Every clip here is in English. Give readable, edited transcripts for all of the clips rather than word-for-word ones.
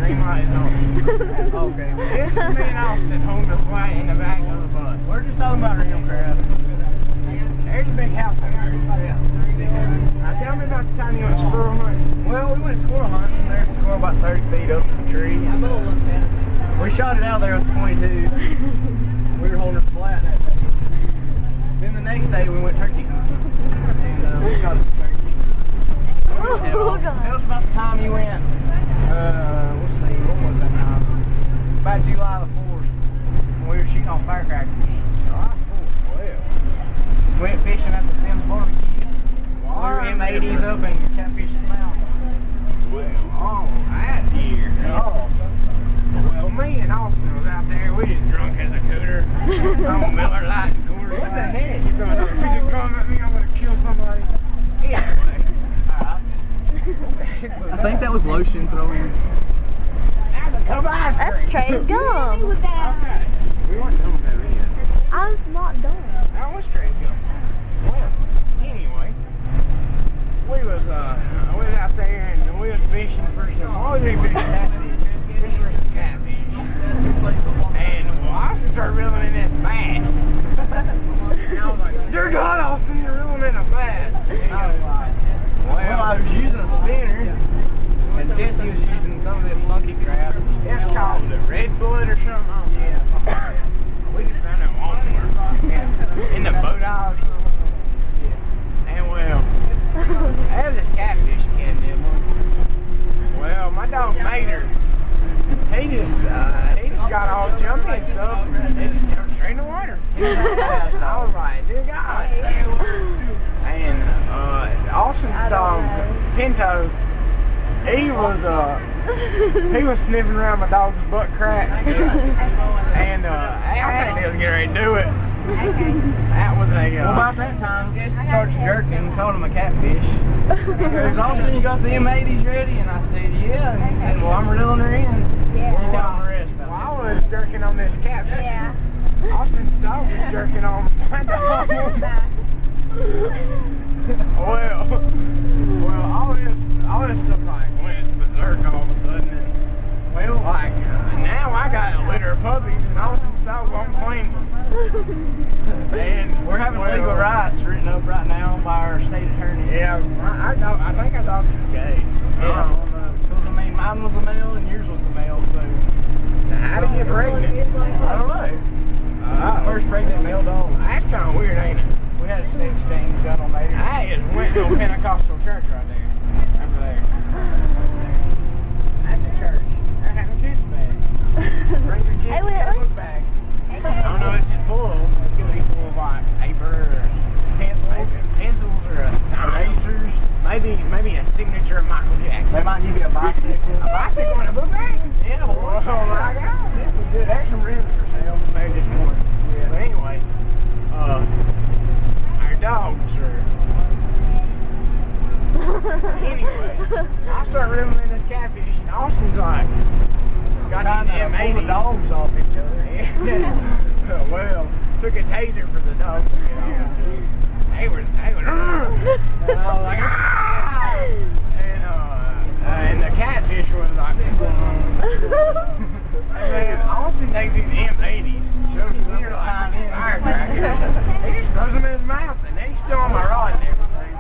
green light is on. Okay. This is me and Austin holding the flight in the back of the bus. We're just talking about real crap. There's a big house out there. Yeah. Now tell me about the time you went squirrel hunting. Well, we went squirrel hunting. There's a squirrel about 30 feet up in the tree. We shot it out there with 22. We were holding it flat that day. Then the next day we went turkey hunting. And we shot a turkey. That was about the time you went. Let's see, what was that time? About July the 4th. When we were shooting on firecrackers. July 4th, well. Went fishing at the Sims barbecue. We were M80s up in Catfish's Mountain. Well, oh, that year. Oh. Well, me and Austin was out there. We just drunk as a cooter on Miller Lite and Coors. What the heck? If you just come at me, I'm going to kill somebody. Anyway. I think that was lotion throwing. That's a cup of ice cream. That's Trey's gum. Okay. We weren't done with that video. I was not done. That was Trey's gum. Well, anyway. We was out there and we was fishing for some. What was we fishing? Catfish. Fishing for some catfish. And well, Austin started reeling in this bass. And I was like, dear God, Austin, you're reeling in a bass. And I was like, well, I was using a spinner, and Jesse was using some of this funky crap. It's called the Red Blood or something. Oh, yeah, something like that. We just found it at Walmart. In the boat aisle. And well, that was this catfish again, did one. Well, my dog Mater, he just got all jumpy and stuff, and he just jumped straight in the water. I was like, dear God. And Austin's dog, Pinto, he was sniffing around my dog's butt crack. And I think they was getting ready to do it. That was a well, about that time, Jesse started jerking, called him a catfish. He goes, Austin, you got the M80s ready? And I said, yeah. And he said, well, I'm reeling her in. Yeah. We'll tell the rest. Well, I was jerking on this catfish. Yeah. Austin's dog was jerking on my dog. Well, all this stuff like went berserk all of a sudden. And, well, like now I got a litter of puppies, and Austin's dog won't claim them. And we're having legal rights written up right now by our state attorney. Yeah, I think our dog is gay. Yeah. Because I mean, mine was a male and yours was a male, so. Now, how did you get pregnant? I don't know. First pregnant male dog. That's kind of weird, ain't it? We had a sex exchange done on Mater. I just went to a Pentecostal church right there. Over there. That's a church. They're having kids bags. Bring your kids in a book bag. I don't know what it's full of. It's going to be full of like paper or pencils or erasers. Maybe a signature of Michael Jackson. They might give you a bicycle. A bicycle in a book bag? Yeah, boy. Oh my God. This was good. There's some rims for sale. Maybe this morning. Yeah. But anyway, our dogs are. Anyway, I start reeling in this catfish, and Austin's like, got these M80s. Pull the dogs off each other. Well, took a taser for the dogs. They were. And I was like, ah! And the catfish was like, and Austin takes these M80s, shows them the time in firecrackers. He just throws them in his mouth, and he's still on my rod and everything.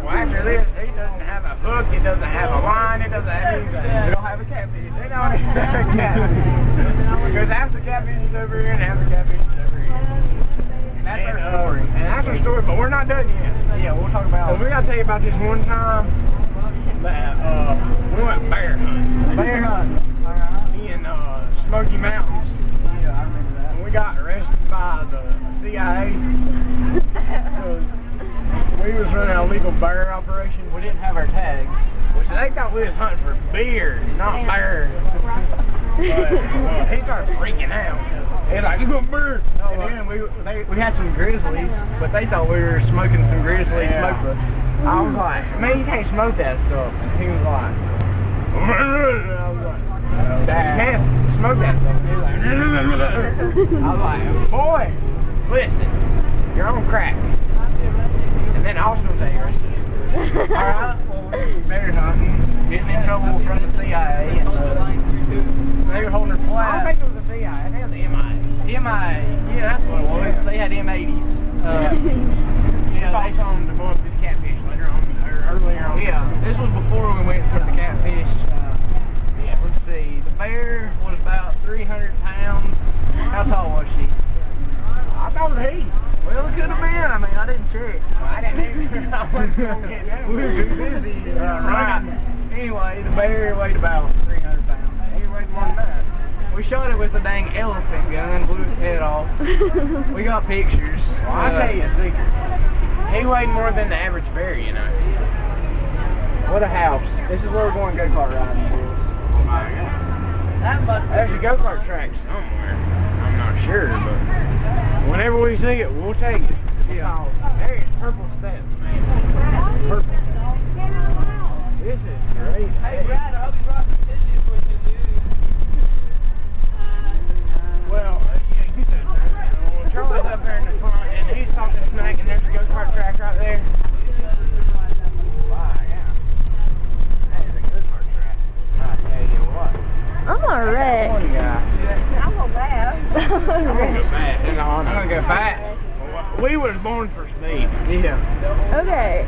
Well, after this, he doesn't have a hook, he doesn't have a line, he doesn't have anything. They don't have a catfish. They don't have a catfish. Because half the catfish is over here and half the catfish is over here. And that's our story. And that's our story, but we're not done yet. Yeah, we'll talk about. We gotta tell you about this one time that we went bear hunting. Bear hunting. In Smoky Mountains. Yeah, I remember that. And we got arrested by the CIA. We was running a illegal bear operation. We didn't have our tags, which they thought we was hunting for beer, not bear. But he started freaking out. He's like, you gonna burn? And then we had some grizzlies, but they thought we were smoking some grizzly smokeless. I was like, man, you can't smoke that stuff. And he was like, I was like, you can't smoke that stuff. And he was like, I was like, boy, listen, you're on crack. And then also they arrested. Alright, well, we were bear hunting, getting in trouble from the CIA. And, We were too busy riding. Anyway, the bear weighed about 300 pounds. He weighed more than that. We shot it with a dang elephant gun, blew its head off. We got pictures. Well, I'll tell you a secret. He weighed more than the average bear, you know. What a house. This is where we're going go-kart riding. Oh my God. There's a go-kart track somewhere. I'm not sure, but whenever we see it, we'll take it. Yeah. There's purple steps, man. Purple. This is great. Hey Brad, I hope you brought some tissues with you, dude. Well, yeah, get that. Well, Charlie's up there in the front, and he's talking smack, and there's a go-kart track right there. Wow, yeah. That is a go-kart track. I tell you what. I'm a wreck. One guy. I'm a laugh. I'm gonna go fast. I'm gonna go fast. We was born for speed. Yeah. Okay.